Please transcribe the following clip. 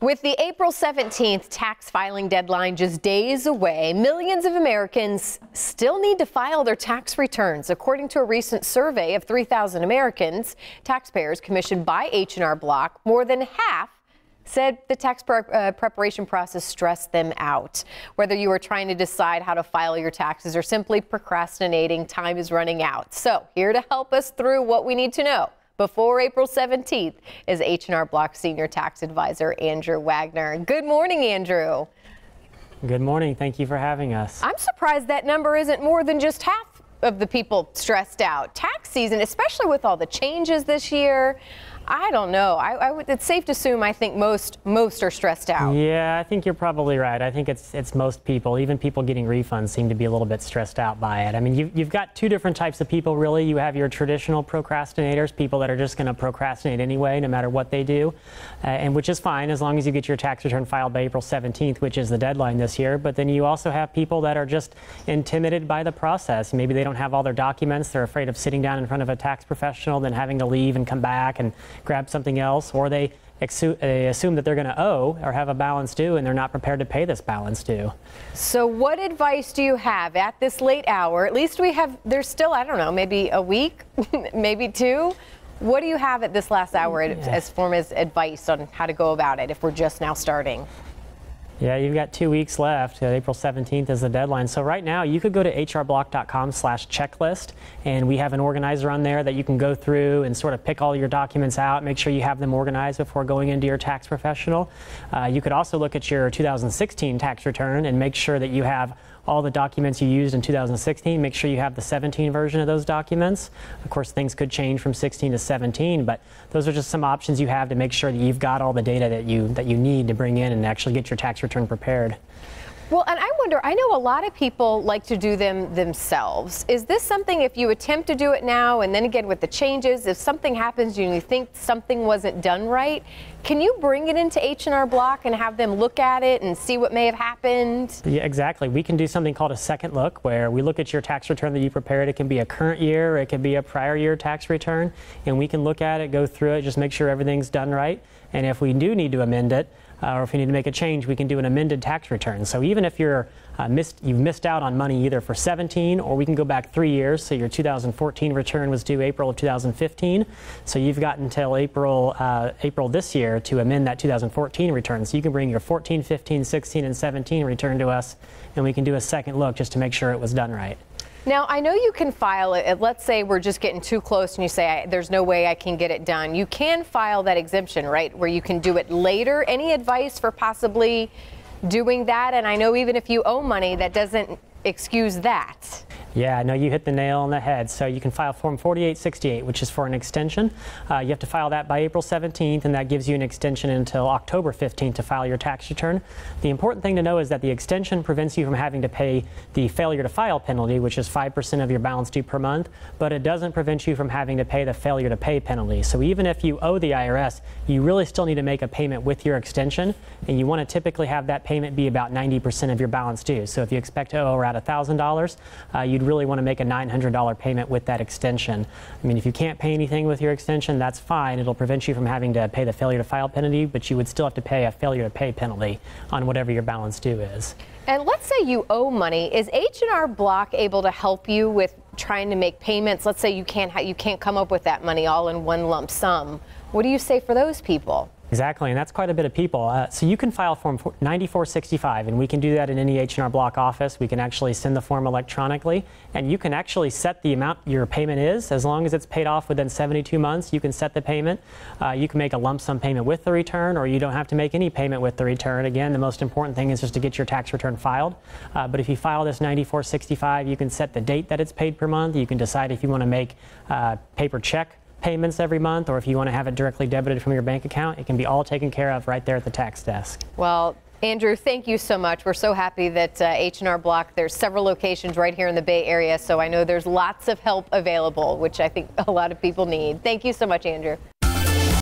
With the April 17th tax filing deadline just days away, millions of Americans still need to file their tax returns. According to a recent survey of 3,000 Americans, taxpayers commissioned by H&R Block, more than half said the tax preparation process stressed them out. Whether you are trying to decide how to file your taxes or simply procrastinating, time is running out. So here to help us through what we need to know before April 17th is H&R Block Senior Tax Advisor Andrew Wagner. Good morning, Andrew. Good morning. Thank you for having us. I'm surprised that number isn't more than just half of the people stressed out. Tax season, especially with all the changes this year, I don't know. It's safe to assume I think most are stressed out. Yeah, I think you're probably right. I think it's most people. Even people getting refunds seem to be a little bit stressed out by it. I mean, you've got two different types of people, really. You have your traditional procrastinators, people that are just going to procrastinate anyway, no matter what they do, and which is fine as long as you get your tax return filed by April 17th, which is the deadline this year. But then you also have people that are just intimidated by the process. Maybe they don't have all their documents. They're afraid of sitting down in front of a tax professional, then having to leave and come back and grab something else, or they assume that they're going to owe or have a balance due and they're not prepared to pay this balance due. So what advice do you have at this late hour? At least there's still, I don't know, maybe a week, maybe two. What do you have at this last hour as far as advice on how to go about it if we're just now starting? Yeah, you've got 2 weeks left. April 17th is the deadline. So right now you could go to hrblock.com/checklist, and we have an organizer on there that you can go through and sort of pick all your documents out, make sure you have them organized before going into your tax professional. You could also look at your 2016 tax return and make sure that you have all the documents you used in 2016. Make sure you have the 17 version of those documents. Of course, things could change from 16 to 17, but those are just some options you have to make sure that you've got all the data that you need to bring in and actually get your tax return prepared. Well, and I wonder, I know a lot of people like to do them themselves. Is this something, if you attempt to do it now, and then again with the changes, if something happens and you think something wasn't done right, can you bring it into H&R Block and have them look at it and see what may have happened? Yeah, exactly. We can do something called a second look, where we look at your tax return that you prepared. It can be a current year, or it can be a prior year tax return, and we can look at it, go through it, just make sure everything's done right. And if we do need to amend it, or if we need to make a change, we can do an amended tax return. So even if you've missed out on money either for 17, or we can go back 3 years. So your 2014 return was due April of 2015. So you've got until April this year to amend that 2014 return. So you can bring your 14, 15, 16, and 17 return to us, and we can do a second look just to make sure it was done right. Now, I know you can file it. Let's say we're just getting too close and you say, there's no way I can get it done. You can file that exemption, right, where you can do it later. Any advice for possibly doing that? And I know even if you owe money, that doesn't excuse that. Yeah, no, you hit the nail on the head. So you can file Form 4868, which is for an extension. You have to file that by April 17th, and that gives you an extension until October 15th to file your tax return. The important thing to know is that the extension prevents you from having to pay the failure to file penalty, which is 5% of your balance due per month, but it doesn't prevent you from having to pay the failure to pay penalty. So even if you owe the IRS, you really still need to make a payment with your extension, and you want to typically have that payment be about 90% of your balance due. So if you expect to owe around $1,000, you'd really want to make a $900 payment with that extension. I mean, if you can't pay anything with your extension, that's fine. It'll prevent you from having to pay the failure to file penalty, but you would still have to pay a failure to pay penalty on whatever your balance due is. And let's say you owe money. Is H&R Block able to help you with trying to make payments? Let's say you can't come up with that money all in one lump sum. What do you say for those people? Exactly, and that's quite a bit of people. So you can file Form 9465, and we can do that in any H&R Block office. We can actually send the form electronically, and you can actually set the amount your payment is. As long as it's paid off within 72 months, you can set the payment. You can make a lump sum payment with the return, or you don't have to make any payment with the return. Again, the most important thing is just to get your tax return filed. But if you file this 9465, you can set the date that it's paid per month. You can decide if you want to make paper check payments every month, or if you want to have it directly debited from your bank account. It can be all taken care of right there at the tax desk. Well, Andrew, thank you so much. We're so happy that H&R Block, there's several locations right here in the Bay Area, so I know there's lots of help available, which I think a lot of people need. Thank you so much, Andrew.